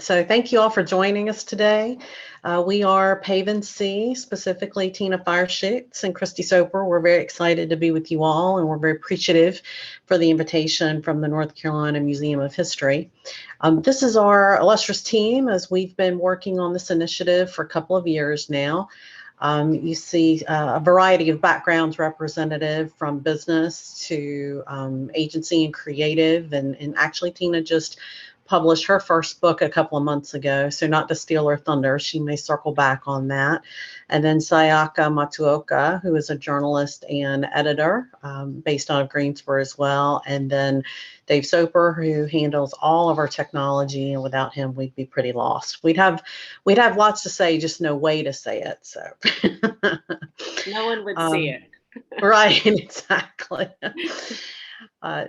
So thank you all for joining us today. We are Paven C, specifically Tina Fireschutz and Christy Soper. We're very excited to be with you all, and we're very appreciative for the invitation from the North Carolina Museum of History. This is our illustrious team as we've been working on this initiative for a couple of years now. You see a variety of backgrounds representative from business to agency and creative, and actually Tina just published her first book a couple of months ago, so not to steal her thunder, she may circle back on that. And then Sayaka Matsuoka, who is a journalist and editor based out of Greensboro as well. And then Dave Soper, who handles all of our technology, and without him, we'd be pretty lost. We'd have lots to say, just no way to say it. So no one would see it. Right, exactly.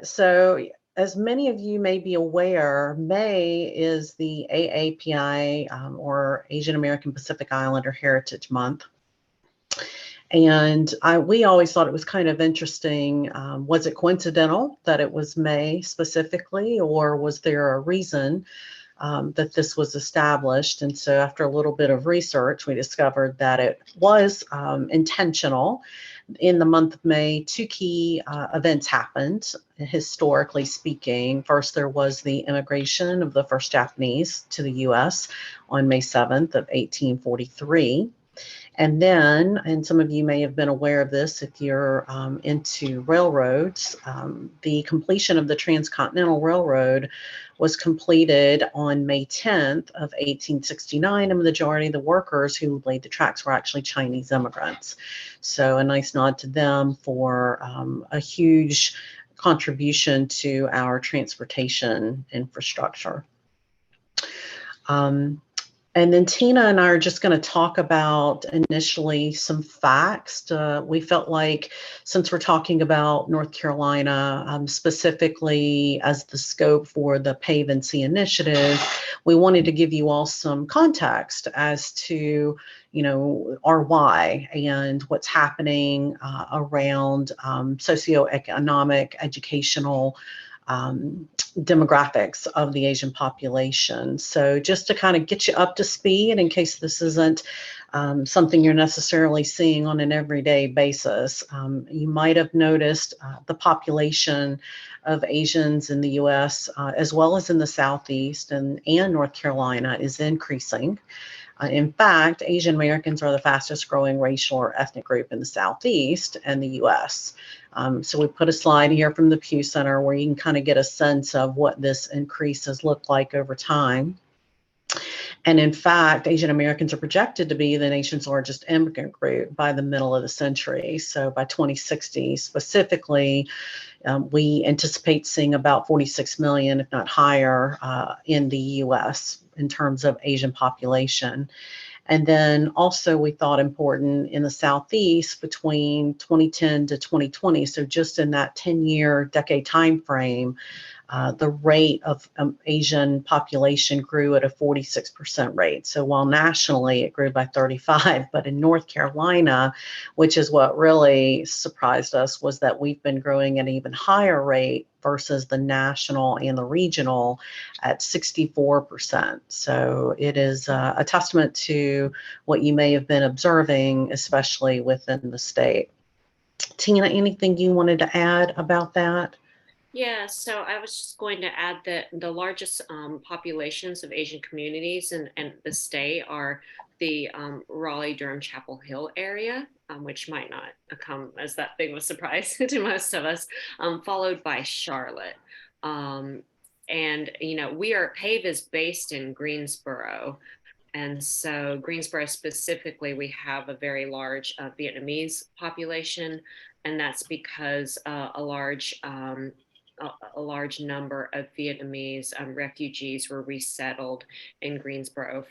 So as many of you may be aware, May is the AAPI or Asian American Pacific Islander Heritage Month. And we always thought it was kind of interesting. Was it coincidental that it was May specifically, or was there a reason that this was established? And so after a little bit of research, we discovered that it was intentional. In the month of May, two key events happened, historically speaking. First, there was the immigration of the first Japanese to the U.S. on May 7th of 1843. And then, and some of you may have been aware of this if you're into railroads, the completion of the Transcontinental Railroad was completed on May 10th of 1869, and the majority of the workers who laid the tracks were actually Chinese immigrants. So a nice nod to them for a huge contribution to our transportation infrastructure. And then Tina and I are just going to talk about initially some facts. We felt like since we're talking about North Carolina, specifically as the scope for the Paven C initiative, we wanted to give you all some context as to, our why and what's happening around socioeconomic, educational, demographics of the Asian population. So just to kind of get you up to speed in case this isn't something you're necessarily seeing on an everyday basis, you might have noticed the population of Asians in the U.S. As well as in the Southeast and North Carolina is increasing. In fact, Asian Americans are the fastest growing racial or ethnic group in the Southeast and the U.S. So we put a slide here from the Pew Center where you can kind of get a sense of what this increase has looked like over time. And in fact, Asian Americans are projected to be the nation's largest immigrant group by the middle of the century. So by 2060 specifically, we anticipate seeing about 46 million, if not higher, in the U.S. in terms of Asian population. And then also we thought important in the Southeast between 2010 to 2020, so just in that 10-year decade time frame, the rate of Asian population grew at a 46% rate. So while nationally it grew by 35, but in North Carolina, which is what really surprised us, was that we've been growing at an even higher rate versus the national and the regional at 64%. So it is a testament to what you may have been observing, especially within the state. Tina, anything you wanted to add about that? Yeah, so I was just going to add that the largest populations of Asian communities in the state are the Raleigh-Durham Chapel Hill area, which might not come as that big of a surprise to most of us, followed by Charlotte. And, PAVE is based in Greensboro. And so Greensboro specifically, we have a very large Vietnamese population, and that's because a large number of Vietnamese refugees were resettled in Greensboro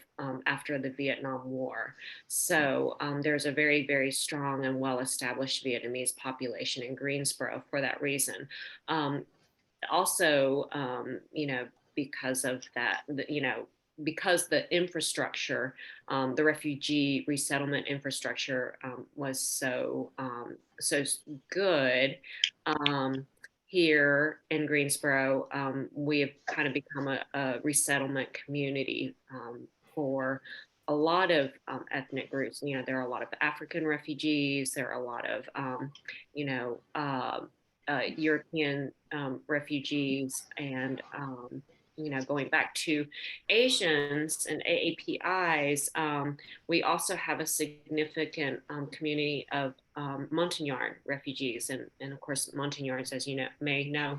after the Vietnam War. So there's a very, very strong and well-established Vietnamese population in Greensboro for that reason. Also, because of that, because the infrastructure, the refugee resettlement infrastructure was so good, here in Greensboro, we have kind of become a resettlement community for a lot of ethnic groups. You know, there are a lot of African refugees. There are a lot of, you know, European refugees, and you know, going back to Asians and AAPIs, we also have a significant community of Montagnard refugees, and of course, Montagnards, as you may know,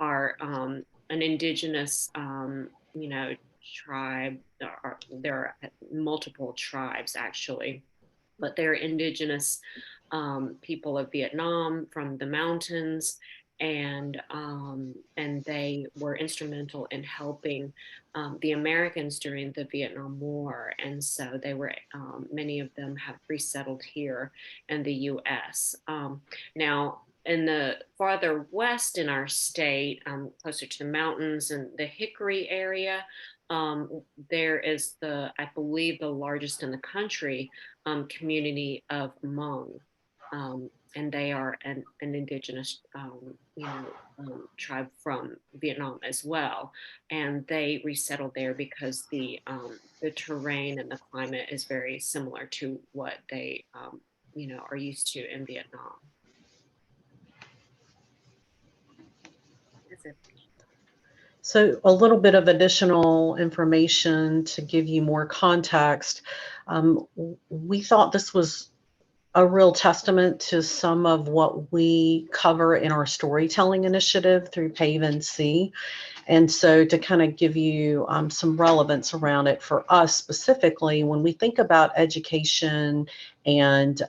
are an indigenous, you know, tribe. There are multiple tribes actually, but they're indigenous people of Vietnam from the mountains, and they were instrumental in helping the Americans during the Vietnam War, and so they were many of them have resettled here in the U.S. Now, in the farther west in our state, closer to the mountains and the Hickory area, there is I believe, the largest in the country community of Hmong, and they are an indigenous, you know, tribe from Vietnam as well, and they resettled there because the terrain and the climate is very similar to what they, you know, are used to in Vietnam. That's it. So a little bit of additional information to give you more context. We thought this was a real testament to some of what we cover in our storytelling initiative through PAVE NC. And so to kind of give you some relevance around it for us specifically, when we think about education and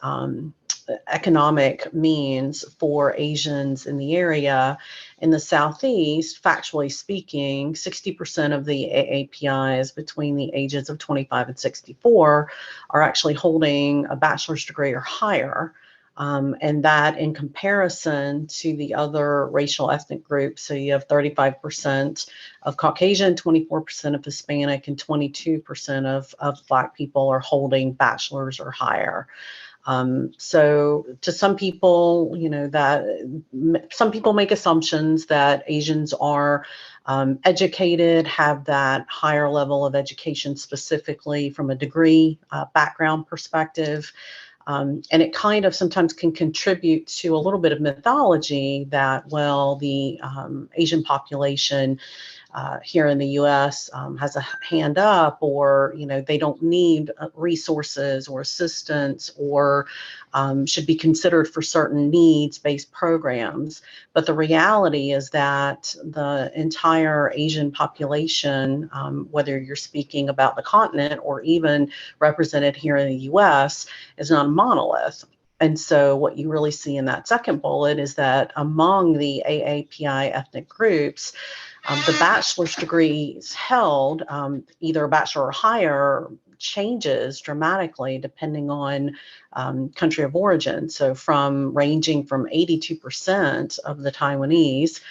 economic means for Asians in the area, in the Southeast, factually speaking, 60% of the AAPIs between the ages of 25 and 64 are actually holding a bachelor's degree or higher. And that in comparison to the other racial ethnic groups, so you have 35% of Caucasian, 24% of Hispanic, and 22% of Black people are holding bachelor's or higher. So to some people, you know, that some people make assumptions that Asians are educated, have that higher level of education specifically from a degree background perspective. And it kind of sometimes can contribute to a little bit of mythology that, well, the Asian population here in the U.S. Has a hand up, or, you know, they don't need resources or assistance, or should be considered for certain needs-based programs. But the reality is that the entire Asian population, whether you're speaking about the continent or even represented here in the U.S., is not a monolith. And so what you really see in that second bullet is that among the AAPI ethnic groups, the bachelor's degrees held, either a bachelor or higher, changes dramatically depending on country of origin. So ranging from 82% of the Taiwanese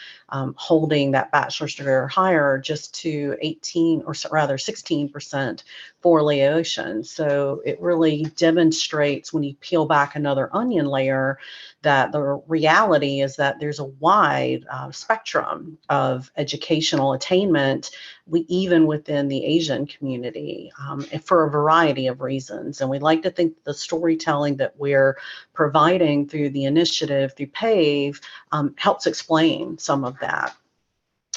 holding that bachelor's degree or higher, just to 18, or rather 16% for Laotian. So it really demonstrates, when you peel back another onion layer, that the reality is that there's a wide spectrum of educational attainment, even within the Asian community, for a variety of reasons. And we like to think the storytelling that we're providing through the initiative, through PAVE, helps explain some of that.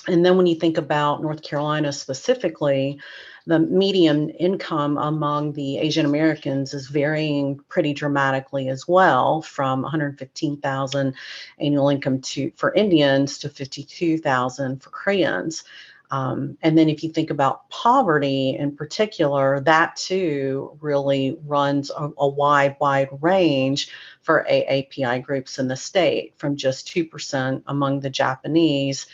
And then when you think about North Carolina specifically, the median income among the Asian Americans is varying pretty dramatically as well, from 115,000 annual income for Indians to 52,000 for Koreans. And then if you think about poverty in particular, that too really runs a wide range for AAPI groups in the state, from just 2% among the Japanese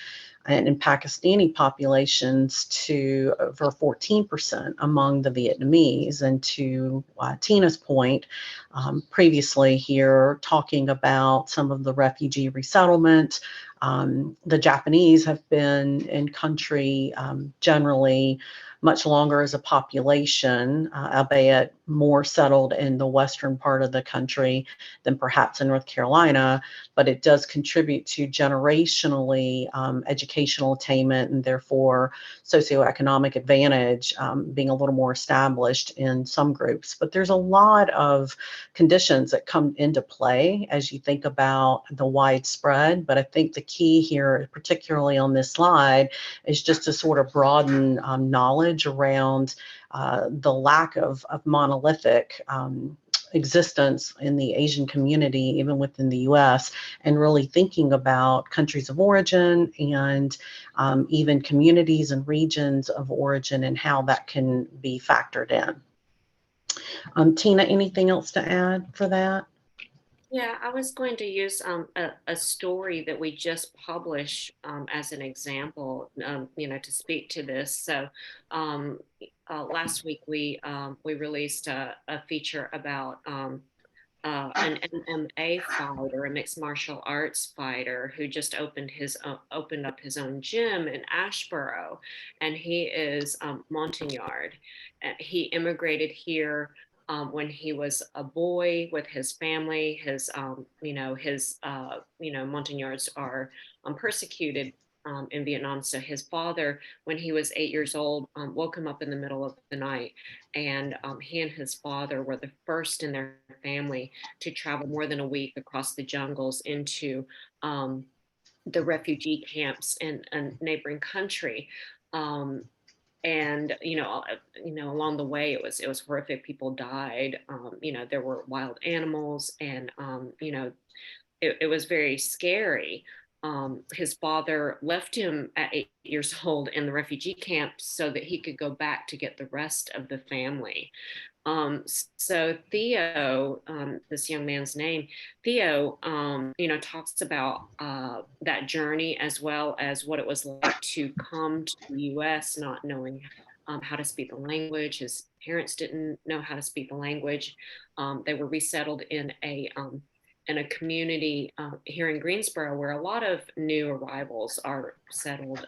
and in Pakistani populations to over 14% among the Vietnamese. And to Tina's point previously here, talking about some of the refugee resettlement, the Japanese have been in country generally much longer as a population, albeit more settled in the western part of the country than perhaps in North Carolina, but it does contribute to generationally educational attainment and therefore socioeconomic advantage being a little more established in some groups. But there's a lot of conditions that come into play as you think about the widespread. But I think the key here, particularly on this slide, is just to sort of broaden knowledge around the lack of monolithic existence in the Asian community, even within the US, and really thinking about countries of origin and even communities and regions of origin and how that can be factored in. Tina, anything else to add for that? Yeah, I was going to use a story that we just published as an example, to speak to this. So last week we released a feature about an MMA fighter, a mixed martial arts fighter, who just opened up his own gym in Asheboro, and he is Montagnard. He immigrated here when he was a boy with his family. Montagnards are persecuted in Vietnam. So his father, when he was 8 years old, woke him up in the middle of the night, and he and his father were the first in their family to travel more than a week across the jungles into the refugee camps in a neighboring country. And along the way it was horrific. People died. There were wild animals, and it was very scary. His father left him at 8 years old in the refugee camp so that he could go back to get the rest of the family. So Theo, this young man's name, Theo, talks about that journey, as well as what it was like to come to the U.S. not knowing how to speak the language. His parents didn't know how to speak the language. They were resettled in a community here in Greensboro, where a lot of new arrivals are settled.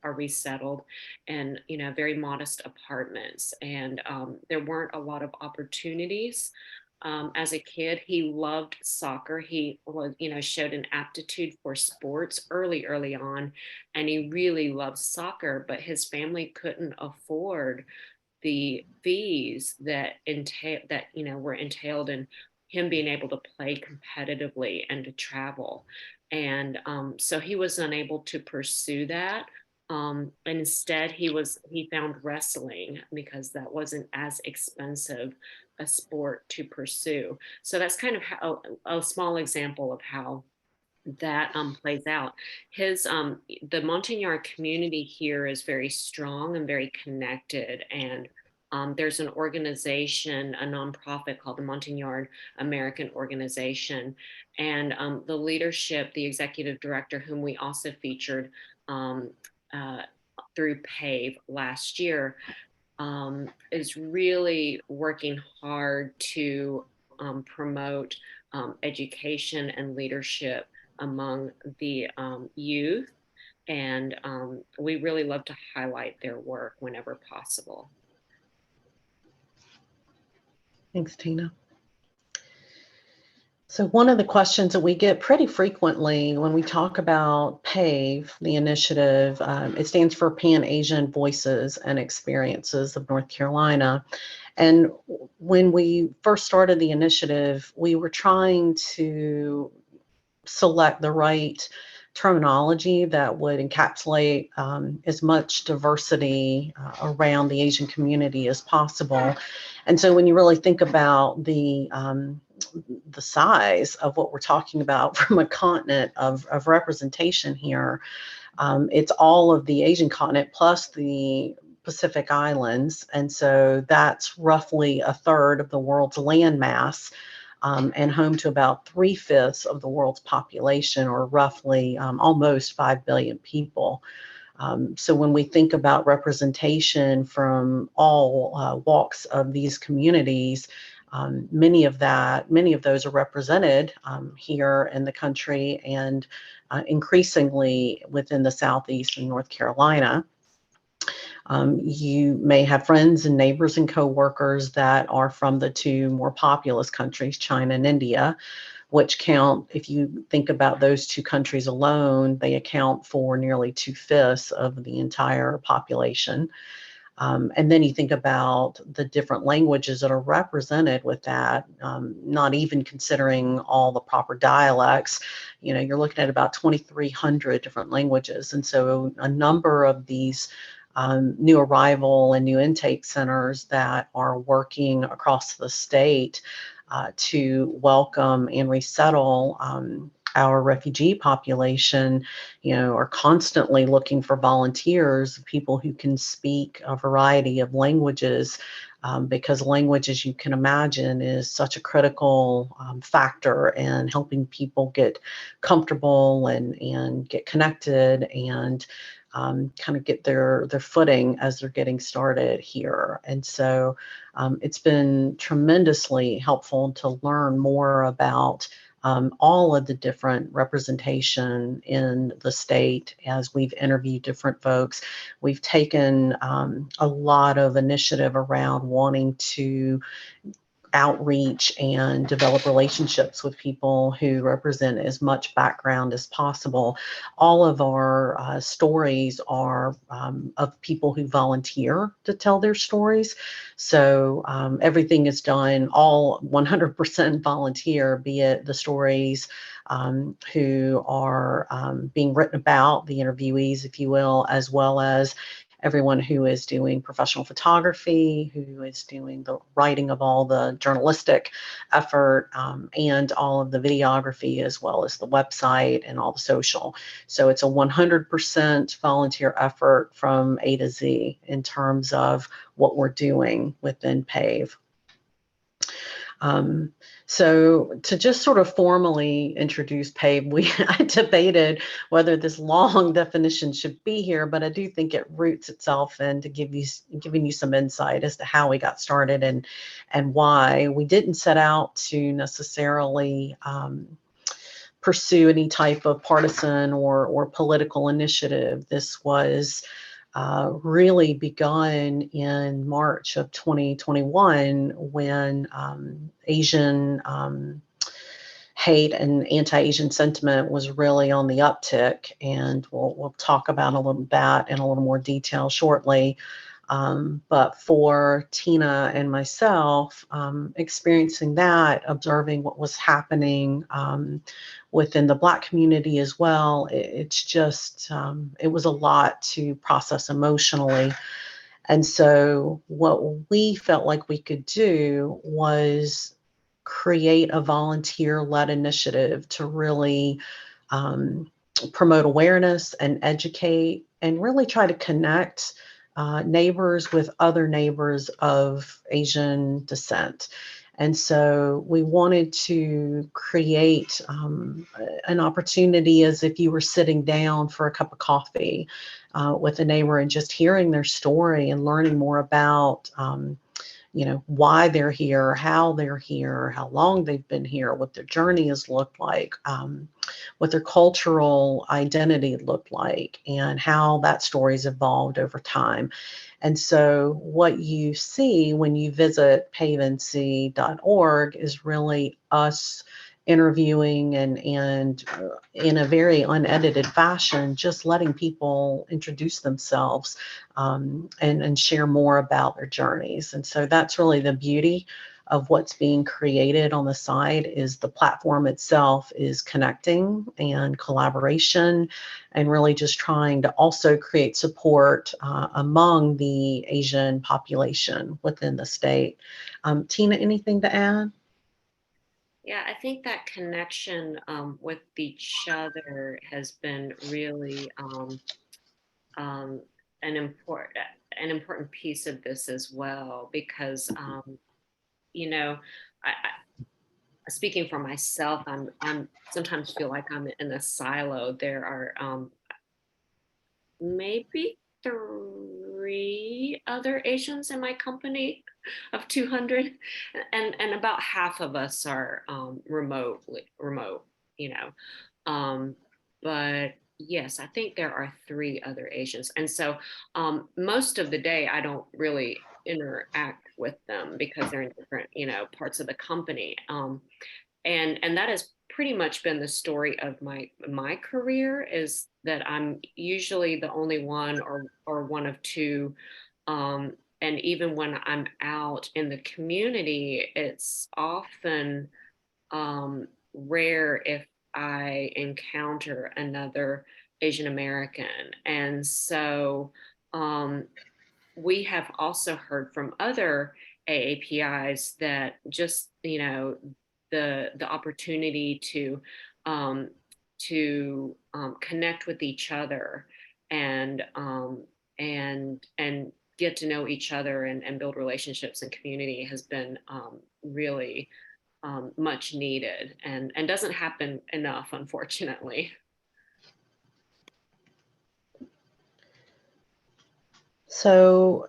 Are resettled, and very modest apartments, and there weren't a lot of opportunities. As a kid, he loved soccer. He was, showed an aptitude for sports early on, and he really loved soccer. But his family couldn't afford the fees that were entailed in him being able to play competitively and to travel, and so he was unable to pursue that. And instead he found wrestling, because that wasn't as expensive a sport to pursue. So that's kind of how a small example of how that plays out. The Montagnard community here is very strong and very connected, and there's an organization, a nonprofit called the Montagnard American Organization, and the leadership, the executive director, whom we also featured uh, through PAVE last year, is really working hard to promote education and leadership among the youth. And we really love to highlight their work whenever possible. Thanks, Tina. So one of the questions that we get pretty frequently when we talk about PAVE, the initiative, it stands for Pan-Asian Voices and Experiences of North Carolina. And when we first started the initiative, we were trying to select the right terminology that would encapsulate as much diversity around the Asian community as possible. And so when you really think about the size of what we're talking about from a continent of representation here, it's all of the Asian continent plus the Pacific Islands. And so that's roughly a third of the world's land mass, and home to about 3/5 of the world's population, or roughly almost 5 billion people. So when we think about representation from all walks of these communities, many of those are represented here in the country, and increasingly within the Southeast and North Carolina. You may have friends and neighbors and coworkers that are from the two more populous countries, China and India, which count, if you think about those two countries alone, they account for nearly 2/5 of the entire population. And then you think about the different languages that are represented with that, not even considering all the proper dialects. You're looking at about 2,300 different languages. And so a number of these new arrival and new intake centers that are working across the state to welcome and resettle our refugee population, are constantly looking for volunteers, people who can speak a variety of languages, because language, as you can imagine, is such a critical factor in helping people get comfortable and get connected and kind of get their footing as they're getting started here. And so it's been tremendously helpful to learn more about all of the different representation in the state as we've interviewed different folks. We've taken a lot of initiative around wanting to outreach and develop relationships with people who represent as much background as possible. All of our stories are of people who volunteer to tell their stories. So everything is done all 100% volunteer, be it the stories who are being written about, the interviewees, if you will, as well as everyone who is doing professional photography, who is doing the writing of all the journalistic effort, and all of the videography, as well as the website and all the social. So it's a 100% volunteer effort from A to Z in terms of what we're doing within PAVE. So to just sort of formally introduce PAVE, I debated whether this long definition should be here, but I do think it roots itself into giving you some insight as to how we got started and why. We didn't set out to necessarily pursue any type of partisan or political initiative. This was really begun in March of 2021 when Asian hate and anti-Asian sentiment was really on the uptick. And we'll talk about a little that in a little more detail shortly. But for Tina and myself, experiencing that, observing what was happening within the Black community as well, it's just, it was a lot to process emotionally. And so what we felt like we could do was create a volunteer-led initiative to really promote awareness and educate and really try to connect neighbors with other neighbors of Asian descent. And so we wanted to create an opportunity as if you were sitting down for a cup of coffee with a neighbor and just hearing their story and learning more about why they're here, how long they've been here, what their journey has looked like, what their cultural identity looked like, and how that story's evolved over time. And so what you see when you visit pavenc.org is really us interviewing and in a very unedited fashion, just letting people introduce themselves and share more about their journeys. And so that's really the beauty of what's being created on the side. Is the platform itself is connecting and collaboration and really just trying to also create support among the Asian population within the state. Tina, anything to add? Yeah, I think that connection with each other has been really um, an important piece of this as well, because you know, speaking for myself, I'm sometimes feel like I'm in a silo. There are maybe three other Asians in my company of 200, and about half of us are remote, you know. Um, but Yes, I think there are three other Asians. And so most of the day, I don't really interact with them because they're in different, parts of the company. And that has pretty much been the story of my career, is that I'm usually the only one or one of two. And even when I'm out in the community, it's often rare if I encounter another Asian American. And so we have also heard from other AAPIs that just, the opportunity um, to connect with each other and and get to know each other and build relationships and community has been really much needed and doesn't happen enough, unfortunately. So,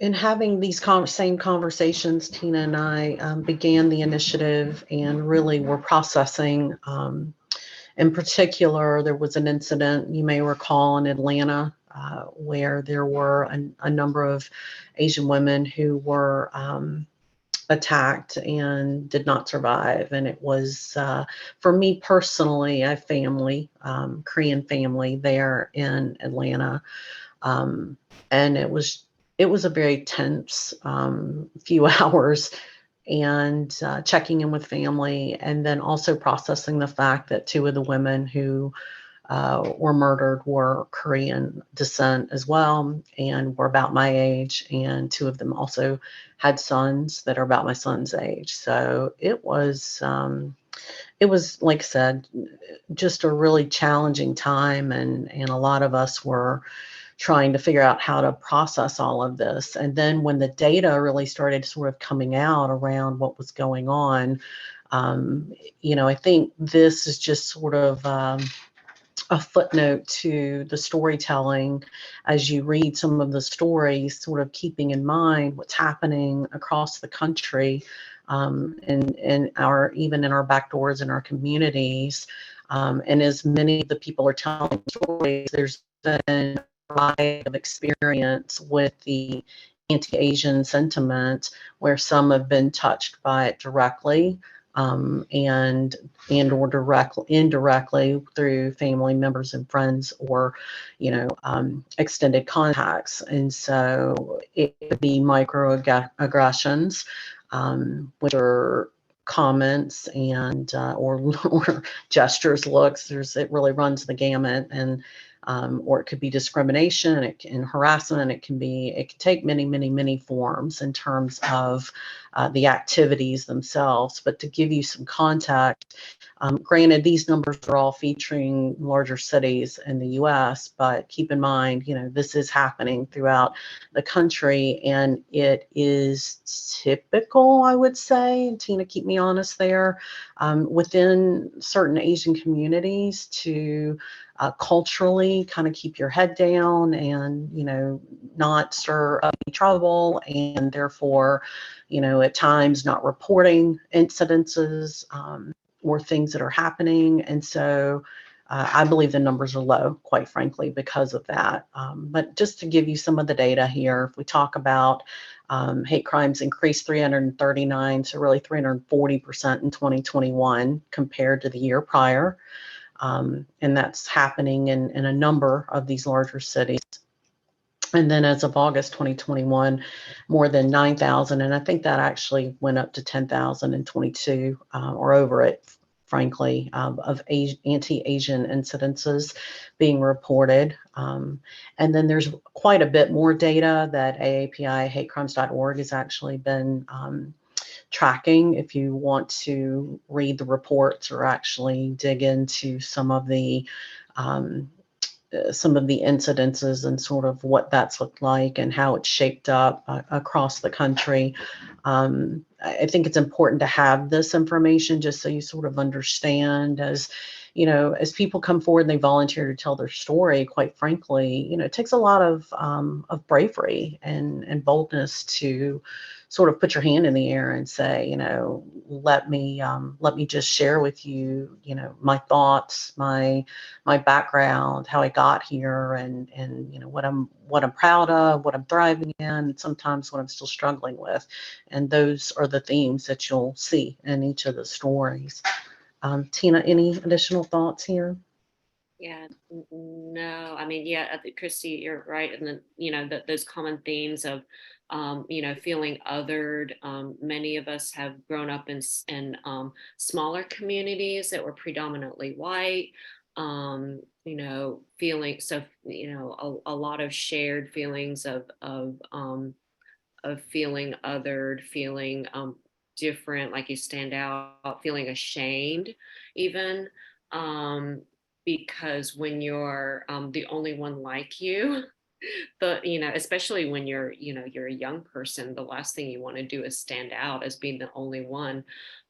in having these same conversations, Tina and I began the initiative and really were processing. In particular, there was an incident you may recall in Atlanta where there were a number of Asian women who were attacked and did not survive. And it was, for me personally, a family, Korean family there in Atlanta. Um, and it was a very tense few hours, and checking in with family, and then also processing the fact that two of the women who were murdered were Korean descent as well, and were about my age, and two of them also had sons that are about my son's age. So it was like I said, just a really challenging time, and a lot of us were trying to figure out how to process all of this. And then when the data really started sort of coming out around what was going on, um, I think this is just sort of a footnote to the storytelling as you read some of the stories, sort of keeping in mind what's happening across the country, and our even in our back doors in our communities. And as many of the people are telling stories, there's been a variety of experience with the anti-Asian sentiment where some have been touched by it directly, and or indirectly through family members and friends, or extended contacts. And so it could be microaggressions, which are comments and or gestures, looks. It really runs the gamut. And or it could be discrimination, it can harassment, it can take many, many, many forms in terms of the activities themselves. But to give you some context, granted, these numbers are all featuring larger cities in the US, but keep in mind, this is happening throughout the country, and it is typical, I would say, and Tina, keep me honest there, within certain Asian communities to culturally kind of keep your head down and, not stir up any trouble, and therefore, at times not reporting incidences, or things that are happening. And so I believe the numbers are low, quite frankly, because of that. But just to give you some of the data here, if we talk about hate crimes increased 339, so really 340% in 2021 compared to the year prior. And that's happening in a number of these larger cities. And then as of August 2021, more than 9,000, and I think that actually went up to 10,022, or over it, frankly, of anti-Asian incidences being reported. And then there's quite a bit more data that AAPI hatecrimes.org has actually been tracking. If you want to read the reports or actually dig into um, some of the incidences and sort of what that's looked like and how it's shaped up across the country. I think it's important to have this information just so you sort of understand, as people come forward and they volunteer to tell their story. Quite frankly, it takes a lot of bravery and boldness sort of put your hand in the air and say, let me just share with you, my thoughts, my background, how I got here, and what I'm proud of, what I'm thriving in, and sometimes what I'm still struggling with. And those are the themes that you'll see in each of the stories. Tina, any additional thoughts here? Yeah, no, I mean, yeah, I think, Christy, you're right. And then, those common themes of, feeling othered. Many of us have grown up in smaller communities that were predominantly white. Feeling so, a lot of shared feelings of feeling othered, feeling different, like you stand out, feeling ashamed, even. Um, because when you're the only one like you, especially when you're a young person, the last thing you want to do is stand out as being the only one.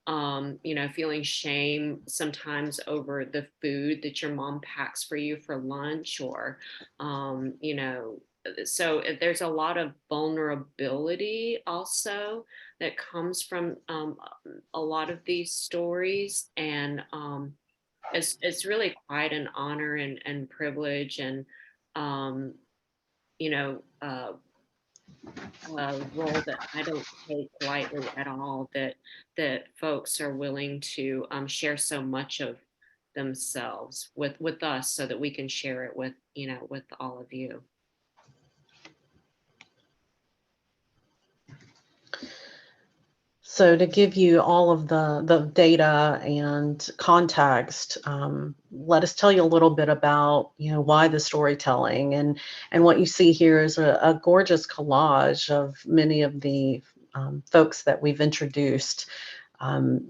Feeling shame sometimes over the food that your mom packs for you for lunch, or so there's a lot of vulnerability also that comes from a lot of these stories. And it's really quite an honor and privilege, and um, you know, uh, a role that I don't take lightly at all. That folks are willing to share so much of themselves with us, so that we can share it with all of you. So to give you all of the data and context, let us tell you a little bit about why the storytelling, and what you see here is a gorgeous collage of many of the folks that we've introduced.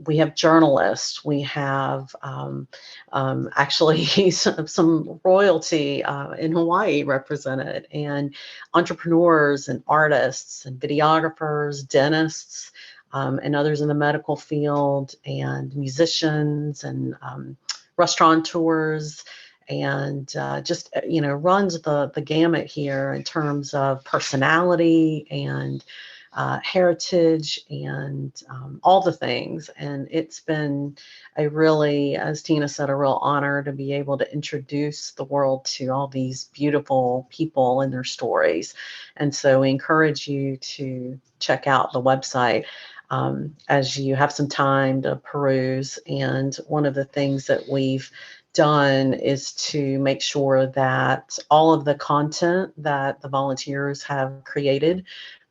We have journalists, we have actually some royalty in Hawaii represented, and entrepreneurs and artists and videographers, dentists, and others in the medical field, and musicians and restaurateurs, and just runs the gamut here in terms of personality and heritage, and all the things. And it's been a really, as Tina said, a real honor to be able to introduce the world to all these beautiful people and their stories. And so we encourage you to check out the website as you have some time to peruse. And one of the things that we've done is to make sure that all of the content that the volunteers have created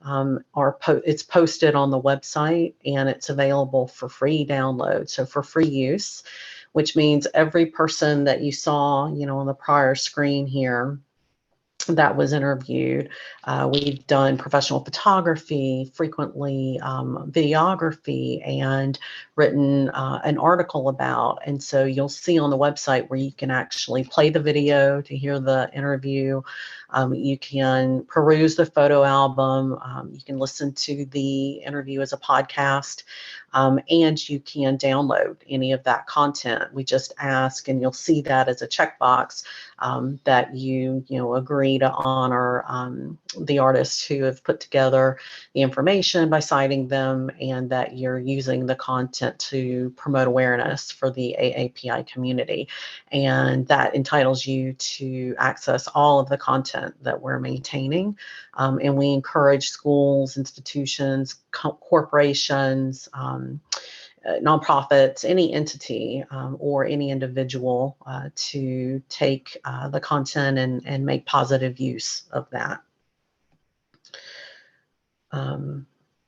it's posted on the website, and it's available for free download, so for free use, which means every person that you saw on the prior screen here that was interviewed. We've done professional photography, frequently videography, and written an article about. And so you'll see on the website where you can actually play the video to hear the interview. You can peruse the photo album. You can listen to the interview as a podcast. And you can download any of that content. We just ask, and you'll see that as a checkbox, that you agree to honor the artists who have put together the information by citing them, and that you're using the content to promote awareness for the AAPI community. And that entitles you to access all of the content that we're maintaining. And we encourage schools, institutions, corporations, nonprofits, any entity or any individual to take the content and make positive use of that.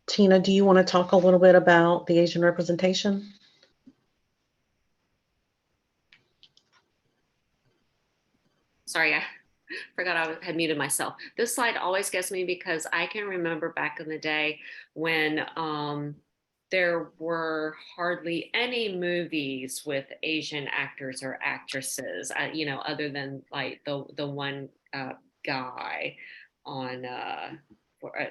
Tina, do you want to talk a little bit about the Asian representation? Sorry, I forgot I had muted myself. This slide always gets me because I can remember back in the day when there were hardly any movies with Asian actors or actresses, other than like the one guy on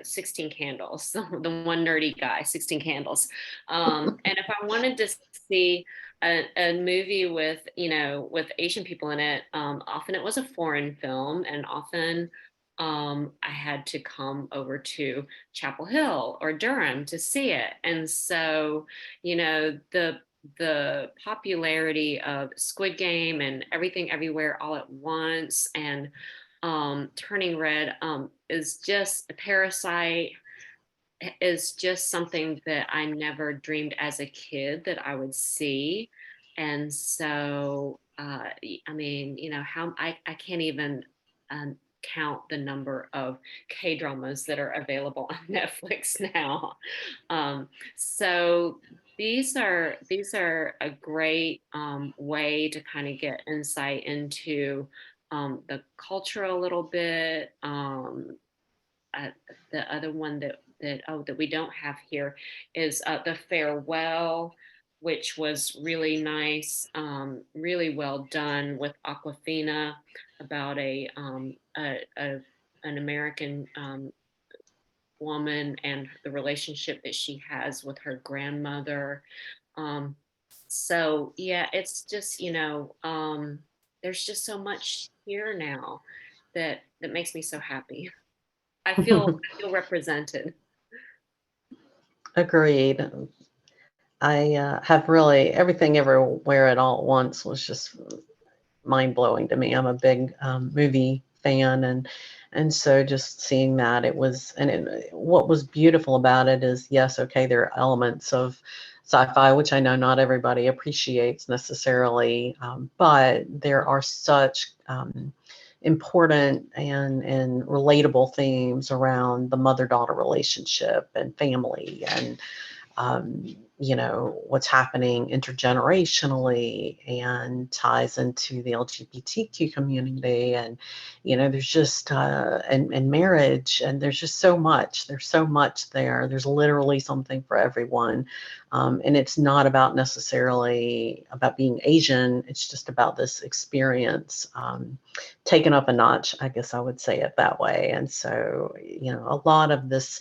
16 Candles, the one nerdy guy, 16 Candles. And if I wanted to see a movie with Asian people in it, often it was a foreign film, and often I had to come over to Chapel Hill or Durham to see it. And so, the popularity of Squid Game and Everything Everywhere All at Once and Turning Red is just Parasite is just something that I never dreamed as a kid that I would see. And so, I mean, how I can't even count the number of K dramas that are available on Netflix now. Um, so these are a great way to kind of get insight into the culture a little bit. Uh, the other one that we don't have here is The Farewell, which was really nice, really well done with Aquafina about an American woman and the relationship that she has with her grandmother. Um, so yeah, it's just there's just so much here now that makes me so happy. I feel represented. Agreed. I have really everything everywhere at all at once was just mind blowing to me. I'm a big movie fan, and so just seeing that it was, and what was beautiful about it is, yes, okay, there are elements of sci-fi which I know not everybody appreciates necessarily, but there are such important and relatable themes around the mother-daughter relationship and family and what's happening intergenerationally and ties into the LGBTQ community. And, there's just, and marriage, and there's so much there. There's literally something for everyone. And it's not about necessarily about being Asian. It's just about this experience, taken up a notch, I guess I would say it that way. And so, a lot of this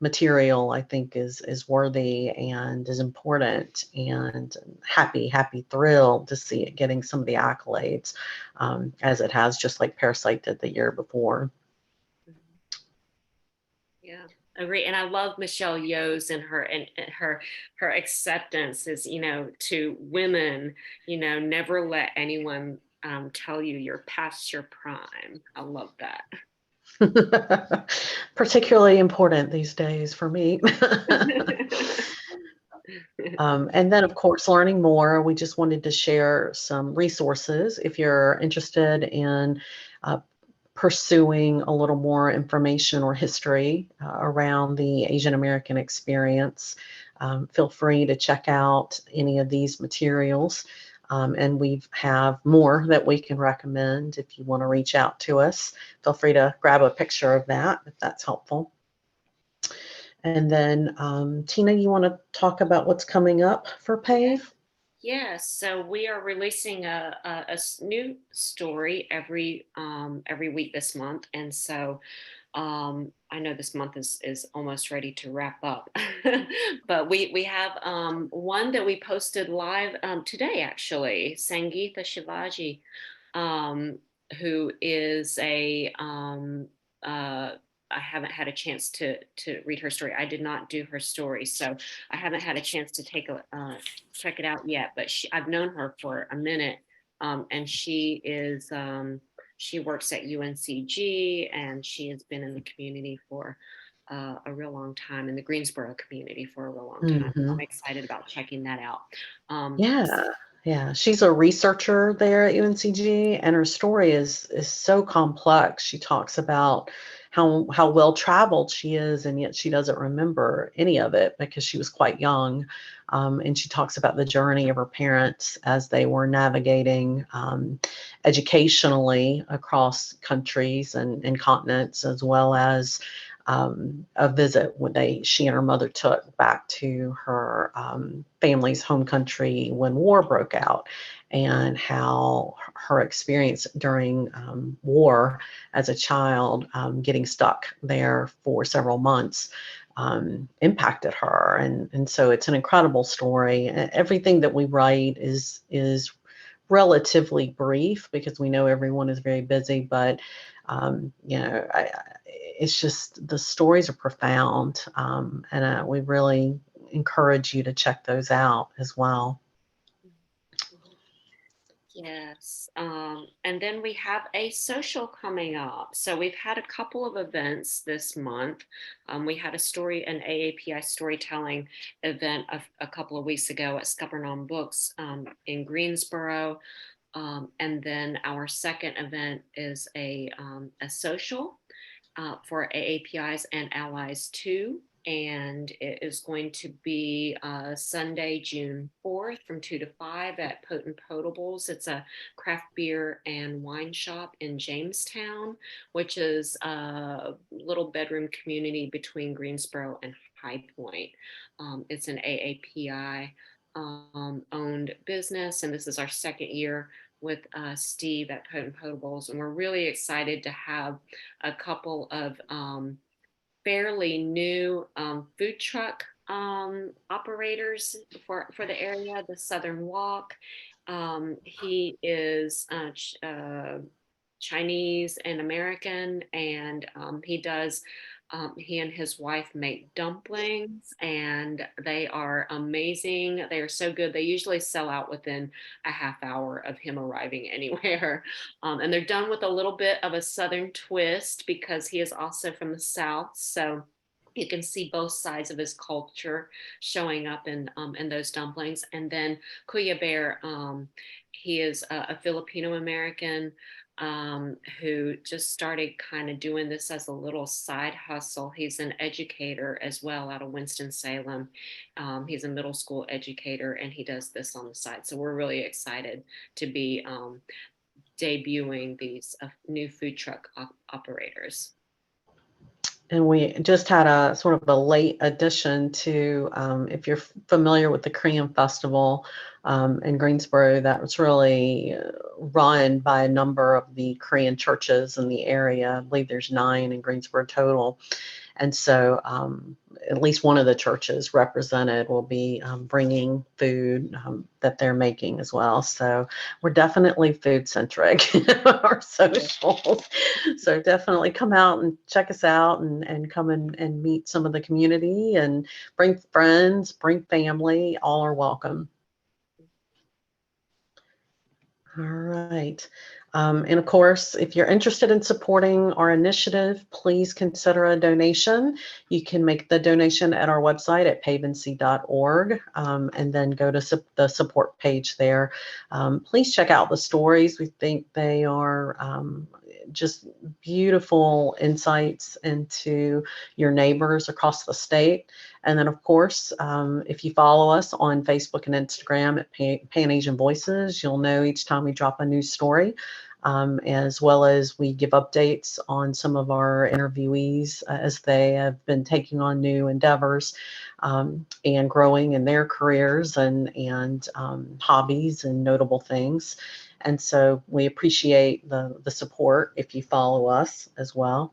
material I think is worthy and is important, and happy thrilled to see it getting some of the accolades, as it has, just like Parasite did the year before. Yeah, agree. And I love Michelle Yeoh's and her acceptance is, to women, never let anyone tell you you're past your prime. I love that. Particularly important these days for me. And then, of course, learning more, we just wanted to share some resources if you're interested in uh, pursuing a little more information or history around the Asian American experience. Feel free to check out any of these materials. And we have more that we can recommend. If you want to reach out to us, feel free to grab a picture of that if that's helpful. And then, Tina, you want to talk about what's coming up for PAVE? Yes, so we are releasing new story every week this month, and so I know this month is almost ready to wrap up, but we have one that we posted live today actually, Sangeetha Shivaji, um, who is a I haven't had a chance to read her story. I did not do her story, so I haven't had a chance to check it out yet. But I've known her for a minute, and she works at UNCG, and she has been in the community for a real long time, in the Greensboro community for a real long time. So I'm Hmm. excited about checking that out. Um, Yeah, yeah. She's a researcher there at UNCG, and her story is so complex. She talks about how well traveled she is, and yet she doesn't remember any of it because she was quite young. And she talks about the journey of her parents as they were navigating educationally across countries and continents, as well as a visit she and her mother took back to her family's home country when war broke out, and how her experience during war as a child, getting stuck there for several months, impacted her. And so it's an incredible story. Everything that we write is relatively brief because we know everyone is very busy, but It's just the stories are profound, and we really encourage you to check those out as well. Yes. And then we have a social coming up. So we've had a couple of events this month. We had an AAPI storytelling event a couple of weeks ago at Scuppernong Books in Greensboro. And then our second event is a social for AAPIs and allies too. And it is going to be Sunday, June 4th from 2 to 5 at Potent Potables. It's a craft beer and wine shop in Jamestown, which is a little bedroom community between Greensboro and High Point. It's an AAPI owned business, and this is our second year with Steve at Potent Potables. And we're really excited to have a couple of fairly new food truck operators for the area, the Southern Walk. He is Chinese and American, and he and his wife make dumplings, and they are amazing. They are so good. They usually sell out within a half hour of him arriving anywhere. And they're done with a little bit of a Southern twist because he is also from the South. So you can see both sides of his culture showing up in those dumplings. And then Kuya Bear, he is a Filipino American who just started kind of doing this as a little side hustle. He's an educator as well out of Winston-Salem. He's a middle school educator, and he does this on the side. So we're really excited to be debuting these new food truck operators. And we just had a sort of a late addition to, if you're familiar with the Korean Festival in Greensboro, that was really run by a number of the Korean churches in the area. I believe there's 9 in Greensboro total. And so at least one of the churches represented will be bringing food that they're making as well. So we're definitely food centric in our socials. So definitely come out and check us out and come and meet some of the community and bring friends, bring family, all are welcome. All right. And of course, if you're interested in supporting our initiative, please consider a donation. You can make the donation at our website at pavenc.org, and then go to the support page there. Please check out the stories. We think they are just beautiful insights into your neighbors across the state. And then, of course, if you follow us on Facebook and Instagram at Pan Asian Voices, you'll know each time we drop a new story, as well as we give updates on some of our interviewees as they have been taking on new endeavors and growing in their careers and hobbies and notable things. And so we appreciate the support if you follow us as well.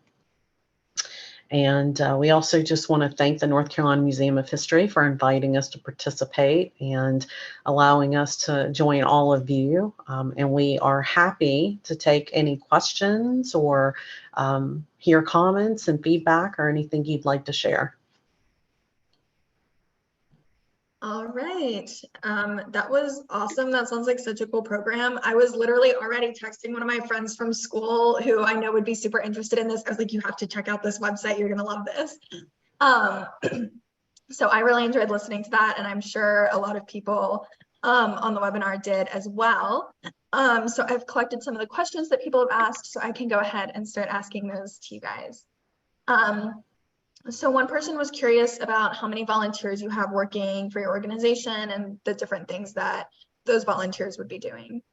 And we also just want to thank the North Carolina Museum of History for inviting us to participate and allowing us to join all of you. And we are happy to take any questions or hear comments and feedback or anything you'd like to share. All right. That was awesome. That sounds like such a cool program. I was literally already texting one of my friends from school who I know would be super interested in this. I was like, you have to check out this website. You're going to love this. So I really enjoyed listening to that. And I'm sure a lot of people on the webinar did as well. So I've collected some of the questions that people have asked, so I can go ahead and start asking those to you guys. So one person was curious about how many volunteers you have working for your organization and the different things that those volunteers would be doing.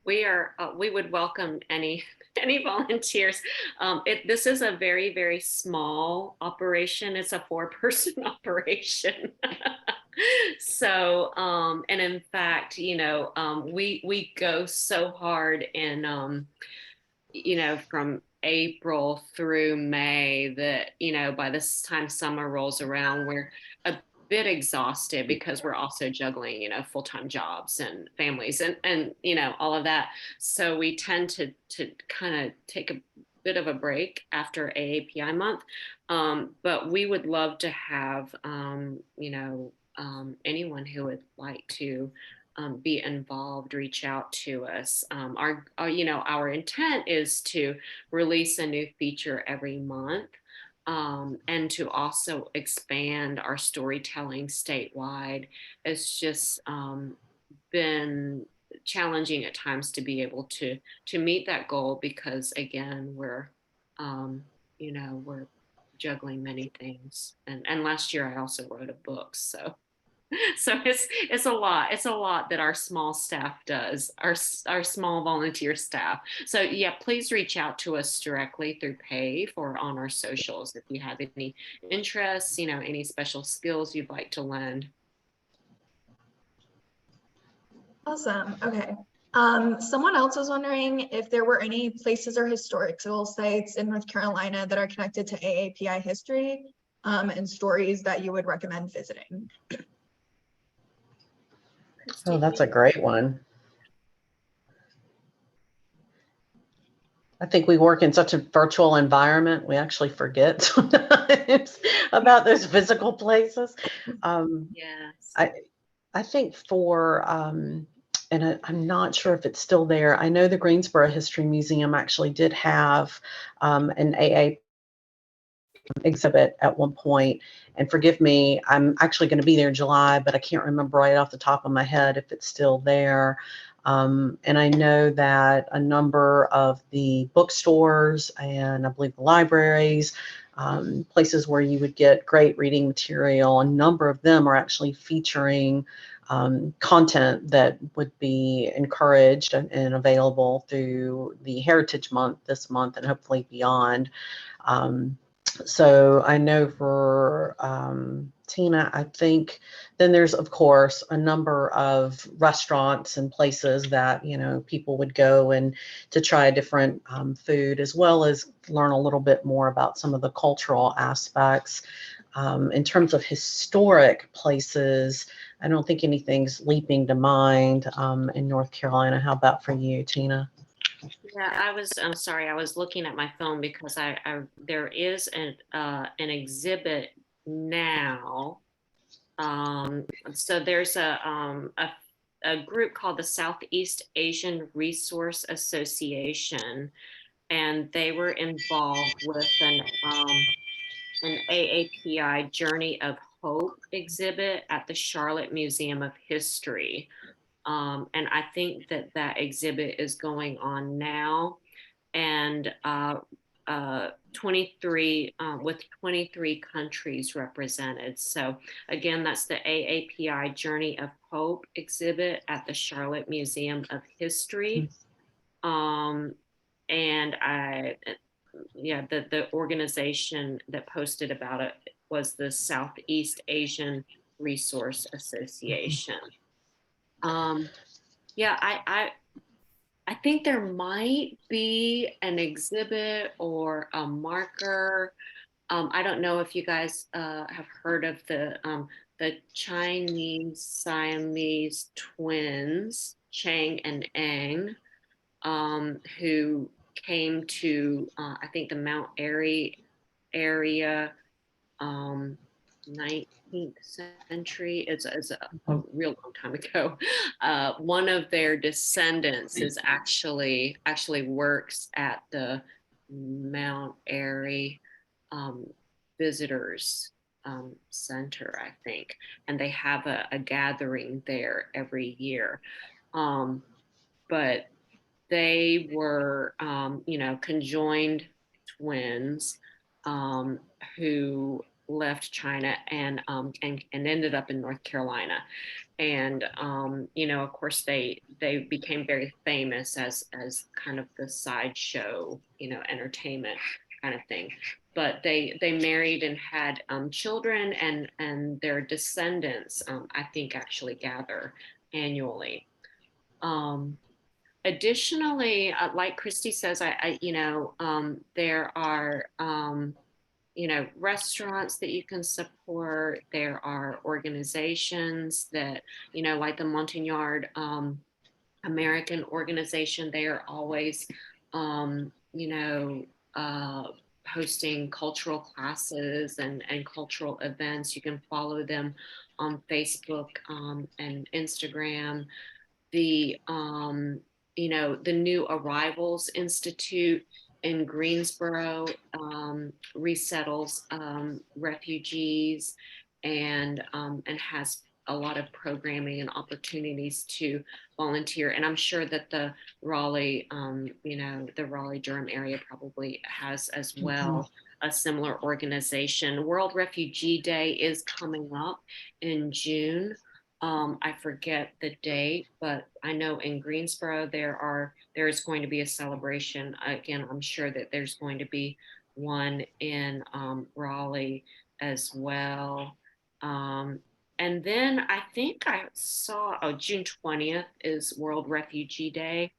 We would welcome any volunteers. This is a very, very small operation. It's a 4-person operation. So, and in fact, we go so hard in, from April through May that, by this time summer rolls around, we're a bit exhausted because we're also juggling, full-time jobs and families and all of that. So we tend to kind of take a bit of a break after AAPI month. But we would love to have, anyone who would like to be involved, reach out to us. Our intent is to release a new feature every month, and to also expand our storytelling statewide. It's just been challenging at times to be able to meet that goal because again we're juggling many things, and last year I also wrote a book, so it's a lot that our small staff does, our small volunteer staff. So yeah, please reach out to us directly through PAVE or on our socials if you have any interests, any special skills you'd like to lend. Awesome. Okay. Someone else was wondering if there were any places or historical sites in North Carolina that are connected to AAPI history, and stories that you would recommend visiting. Oh, that's a great one. I think we work in such a virtual environment, we actually forget sometimes about those physical places. Yes. I think I'm not sure if it's still there. I know the Greensboro History Museum actually did have an AA exhibit at one point. And forgive me, I'm actually going to be there in July, but I can't remember right off the top of my head if it's still there. And I know that a number of the bookstores and I believe the libraries, places where you would get great reading material, a number of them are actually featuring content that would be encouraged and available through the Heritage Month this month and hopefully beyond. So I know for Tina, I think then there's, of course, a number of restaurants and places that, people would go and to try different food, as well as learn a little bit more about some of the cultural aspects. In terms of historic places, I don't think anything's leaping to mind in North Carolina. How about for you, Tina? Yeah, I'm sorry, I was looking at my phone because there is an exhibit now. So there's a group called the Southeast Asian Resource Association, and they were involved with an AAPI Journey of Hope exhibit at the Charlotte Museum of History. And I think that exhibit is going on now, and 23 with 23 countries represented. So again, that's the AAPI Journey of Hope exhibit at the Charlotte Museum of History. And the organization that posted about it was the Southeast Asian Resource Association. I think there might be an exhibit or a marker. I don't know if you guys have heard of the Chinese Siamese twins, Chang and Eng, who came to I think the Mount Airy area, 19th century. It's a real long time ago. One of their descendants is actually works at the Mount Airy Visitors Center, I think, and they have a gathering there every year. But they were, conjoined twins who left China and ended up in North Carolina, and of course they became very famous as kind of the sideshow, entertainment kind of thing. But they married and had children, and their descendants, I think, actually gather annually. Additionally, like Christy says, there are restaurants that you can support. There are organizations that, like the Montagnard American organization. They are always, um, you know, uh, hosting cultural classes and cultural events. You can follow them on Facebook and Instagram. The New Arrivals Institute in Greensboro resettles refugees and has a lot of programming and opportunities to volunteer. And I'm sure that the Raleigh Durham area probably has as well a similar organization. World Refugee Day is coming up in June. I forget the date, but I know in Greensboro there is going to be a celebration. Again, I'm sure that there's going to be one in Raleigh as well. Um, and then I think I saw, June 20th is World Refugee Day.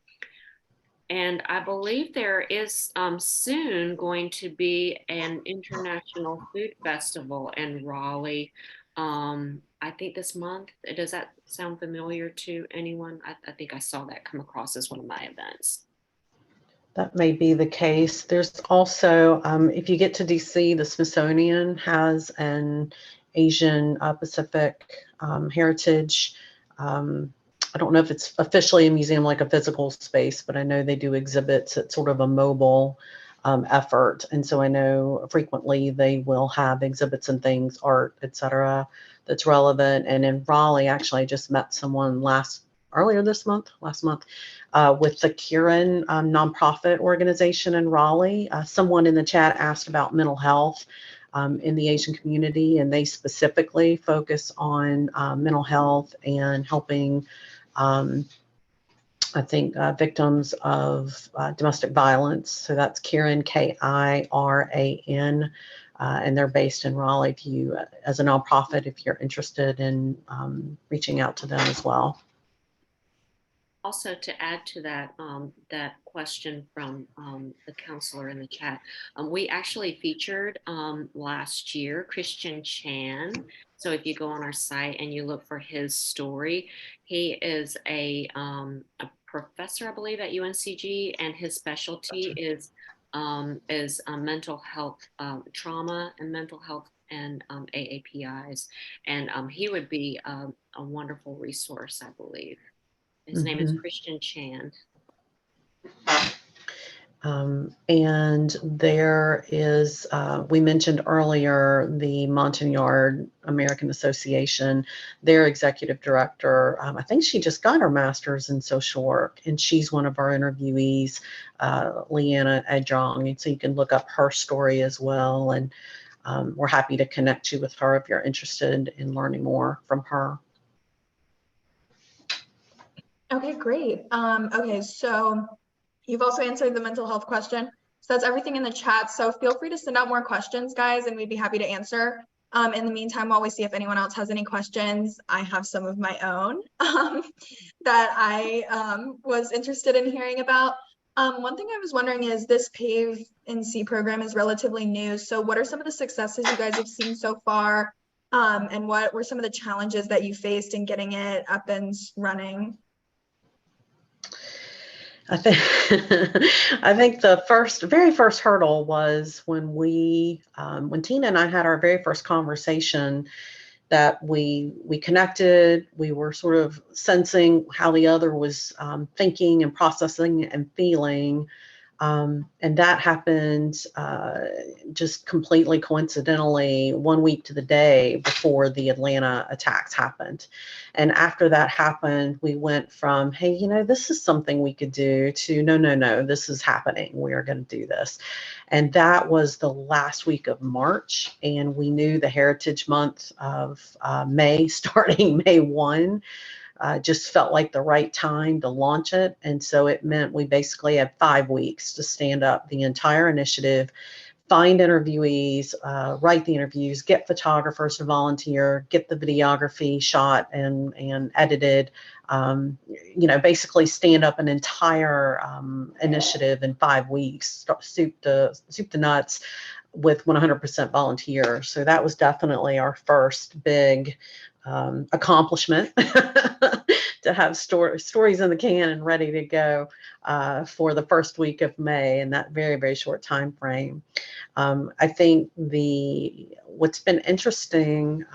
And I believe there is soon going to be an international food festival in Raleigh. I think this month. Does that sound familiar to anyone? I think I saw that come across as one of my events. That may be the case. There's also, if you get to DC, the Smithsonian has an Asian Pacific heritage. I don't know if it's officially a museum like a physical space, but I know they do exhibits. It's sort of a mobile effort. And so I know frequently they will have exhibits and things, art, etc., that's relevant. And in Raleigh, actually, I just met someone last month, with the Kieran nonprofit organization in Raleigh. Someone in the chat asked about mental health in the Asian community, and they specifically focus on mental health and helping, I think, victims of domestic violence. So that's Kieran, Kiran, and they're based in Raleigh. If you, as a nonprofit, if you're interested in reaching out to them as well. Also, to add to that that question from the counselor in the chat, we actually featured last year Christian Chan. So if you go on our site and you look for his story, he is a professor, I believe, at UNCG, and his specialty is mental health, trauma and mental health, and AAPIs. And he would be a wonderful resource, I believe. His name is Christian Chan. And there is, we mentioned earlier, the Montagnard American Association, their executive director. I think she just got her master's in social work, and she's one of our interviewees, Leanna Edjong. And so you can look up her story as well. And we're happy to connect you with her if you're interested in learning more from her. Okay, great. Okay, so you've also answered the mental health question. So that's everything in the chat. So feel free to send out more questions, guys, and we'd be happy to answer. In the meantime, while we see if anyone else has any questions, I have some of my own that I was interested in hearing about. One thing I was wondering is this PAVE in C program is relatively new. So what are some of the successes you guys have seen so far? And what were some of the challenges that you faced in getting it up and running? I think the very first hurdle was when when Tina and I had our very first conversation, that we connected. We were sort of sensing how the other was thinking and processing and feeling. And that happened just completely coincidentally 1 week to the day before the Atlanta attacks happened. And after that happened, we went from, hey, this is something we could do, to no, this is happening. We are going to do this. And that was the last week of March. And we knew the Heritage Month of May, starting May 1, just felt like the right time to launch it. And so it meant we basically had 5 weeks to stand up the entire initiative, find interviewees, write the interviews, get photographers to volunteer, get the videography shot and edited, basically stand up an entire initiative in 5 weeks, soup to nuts. with 100% volunteers. So that was definitely our first big accomplishment to have stories in the can and ready to go for the first week of May in that very, very short time frame. I think what's been interesting,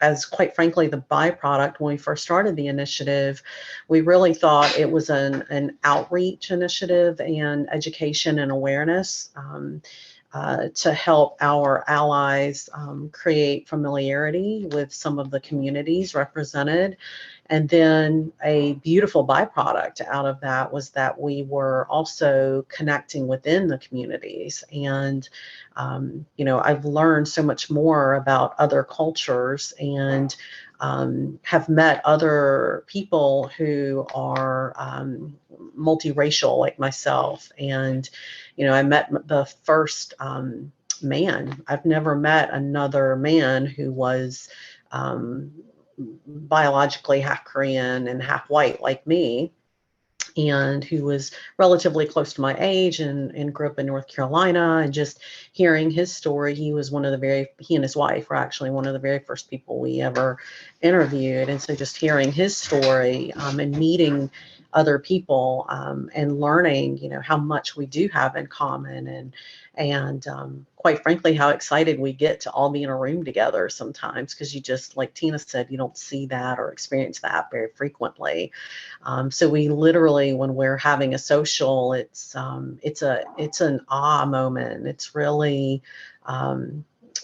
as quite frankly, the byproduct when we first started the initiative, we really thought it was an outreach initiative and education and awareness to help our allies create familiarity with some of the communities represented. And then a beautiful byproduct out of that was that we were also connecting within the communities. And, I've learned so much more about other cultures and have met other people who are multiracial like myself. And, I met the first man. I've never met another man who was biologically half Korean and half white like me, and who was relatively close to my age and grew up in North Carolina. And just hearing his story, he and his wife were actually one of the very first people we ever interviewed. And so just hearing his story and meeting other people and learning, how much we do have in common, and quite frankly, how excited we get to all be in a room together sometimes, because you just, like Tina said, you don't see that or experience that very frequently. So we literally, when we're having a social, it's an awe moment. It's really,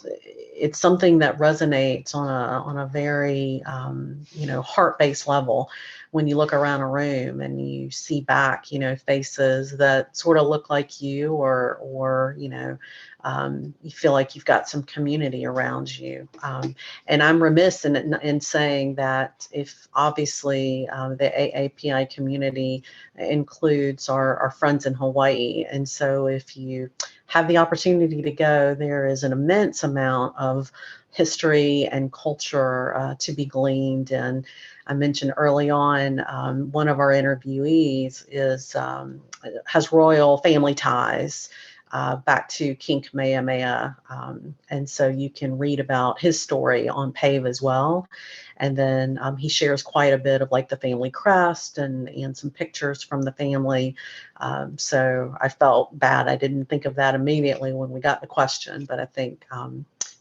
it's something that resonates on a very, heart-based level. When you look around a room and you see back, faces that sort of look like you, or you feel like you've got some community around you. And I'm remiss in saying that if obviously the AAPI community includes our friends in Hawaii. And so if you have the opportunity to go, there is an immense amount of history and culture to be gleaned. And I mentioned early on, one of our interviewees has royal family ties back to King Kamehameha. And so you can read about his story on PAVE as well. And then he shares quite a bit of like the family crest and some pictures from the family. So I felt bad. I didn't think of that immediately when we got the question, but I think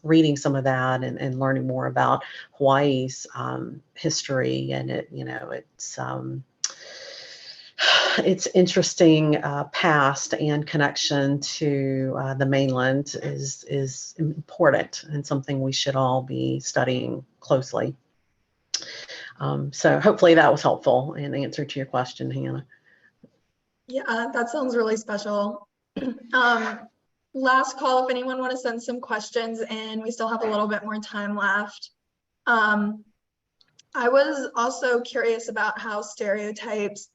reading some of that and learning more about Hawaii's history, and it's interesting past and connection to the mainland is important and something we should all be studying closely. So hopefully that was helpful in answer to your question, Hannah. Yeah, that sounds really special. Last call if anyone want to send some questions in. We still have a little bit more time left. I was also curious about how stereotypes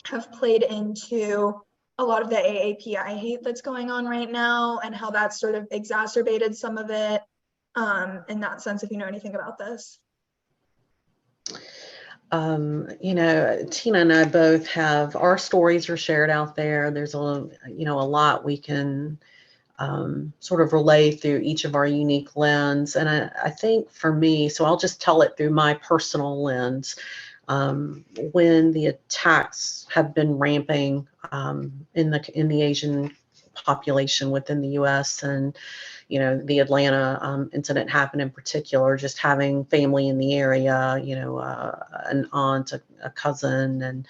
have played into a lot of the AAPI hate that's going on right now, and how that's sort of exacerbated some of it. In that sense, if you know anything about this. Tina and I both have, our stories are shared out there. There's a lot we can sort of relay through each of our unique lens. And I think for me, so I'll just tell it through my personal lens. When the attacks have been ramping in the Asian population within the U.S., and the Atlanta incident happened in particular, just having family in the area, an aunt, a cousin, and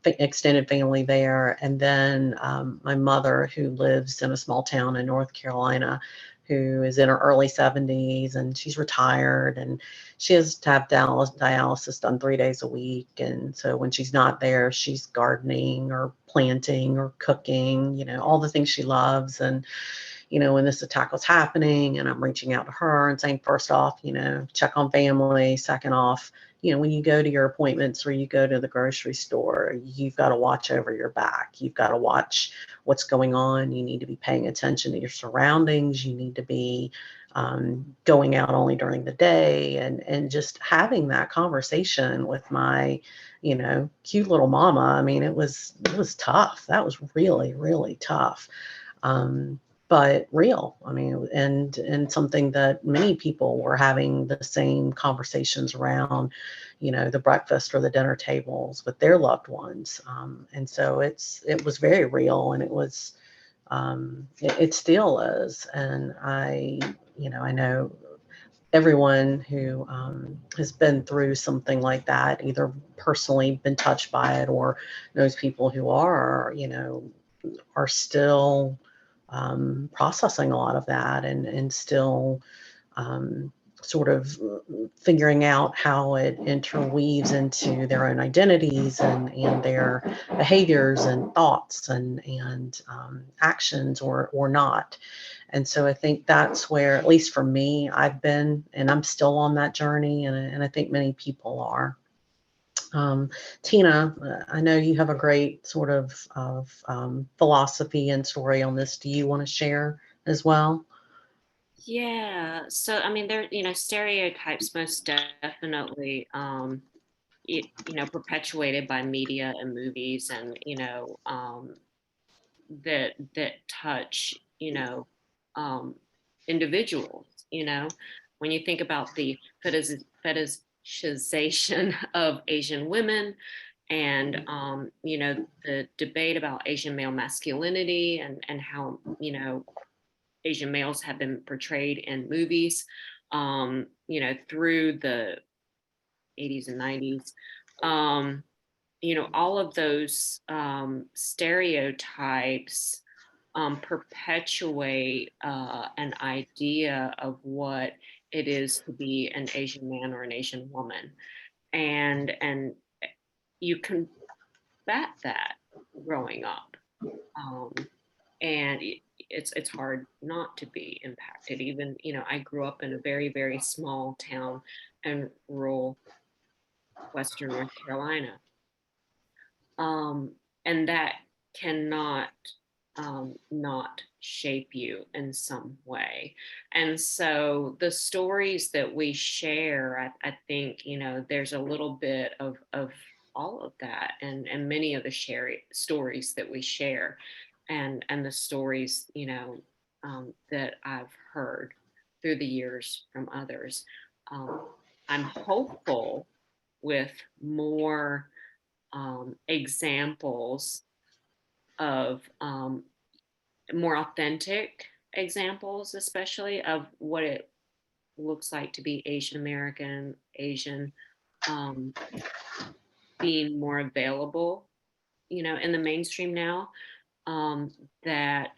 extended family there. And then my mother, who lives in a small town in North Carolina, who is in her early 70s, and she's retired, and she has to have dialysis done 3 days a week. And so when she's not there, she's gardening or planting or cooking, all the things she loves. And when this attack was happening, and I'm reaching out to her and saying, first off, check on family. Second off, when you go to your appointments or you go to the grocery store, you've got to watch over your back. You've got to watch what's going on. You need to be paying attention to your surroundings. You need to be going out only during the day, and just having that conversation with my, cute little mama. I mean, it was tough. That was really, really tough. but real. I mean, and something that many people were having the same conversations around, the breakfast or the dinner tables with their loved ones. And so it was very real, and it still is. And I know everyone who has been through something like that, either personally been touched by it or knows people who are still processing a lot of that, and still um, sort of figuring out how it interweaves into their own identities and their behaviors and thoughts and actions or not. And so I think that's where, at least for me, I've been, and I'm still on that journey, and I think many people are. Tina, I know you have a great sort of philosophy and story on this. Do you want to share as well? Yeah. So, I mean, stereotypes most definitely, perpetuated by media and movies, and, that touch, um, individuals, when you think about the fetishization of Asian women, and, the debate about Asian male masculinity, and how, Asian males have been portrayed in movies, through the 80s and 90s. Um, all of those stereotypes perpetuate an idea of what it is to be an Asian man or an Asian woman, and you combat that growing up, um, and it's hard not to be impacted. Even, I grew up in a very, very small town in rural Western North Carolina, and that cannot not shape you in some way. And so the stories that we share, I think, there's a little bit of all of that, and many of the stories that we share, and the stories, that I've heard through the years from others. I'm hopeful with more examples of more authentic examples, especially of what it looks like to be Asian American, Asian, um, being more available, in the mainstream now, that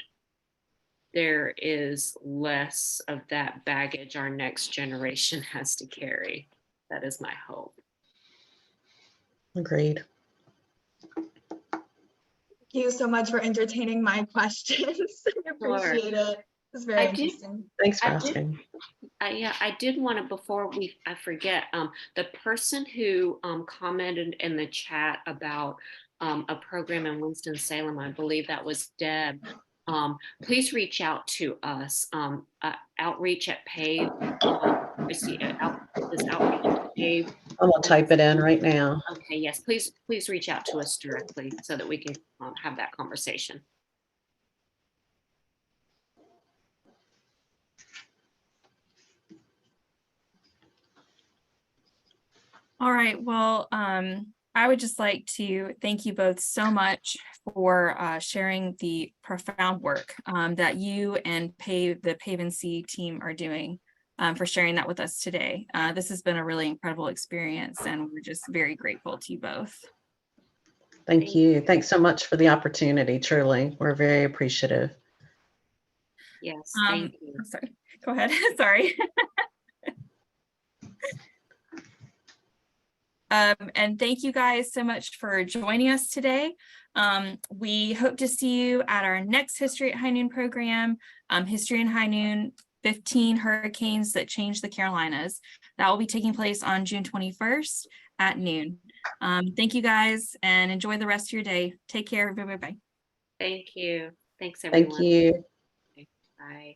there is less of that baggage our next generation has to carry. That is my hope. Agreed. Thank you so much for entertaining my questions. I appreciate it. It was very interesting. Thanks for I did asking. Yeah, I did want to, before I forget, the person who commented in the chat about a program in Winston-Salem, I believe that was Deb. Please reach out to us. Outreach at PAVE. I see this outreach at PAVE. I'm gonna type it in right now. Okay, yes, please reach out to us directly so that we can have that conversation. All right, well, I would just like to thank you both so much for sharing the profound work that you and the PAVE&C team are doing, for sharing that with us today. This has been a really incredible experience, and we're just very grateful to you both. Thank you. Thanks so much for the opportunity. Truly, we're very appreciative. Yes, thank you. I'm sorry, go ahead. Sorry. And thank you guys so much for joining us today. We hope to see you at our next History at High Noon program, History in High Noon, 15 Hurricanes That Changed the Carolinas. That will be taking place on June 21st at noon. Thank you guys, and enjoy the rest of your day. Take care. Bye-bye. Thank you. Thanks, everyone. Thank you. Bye.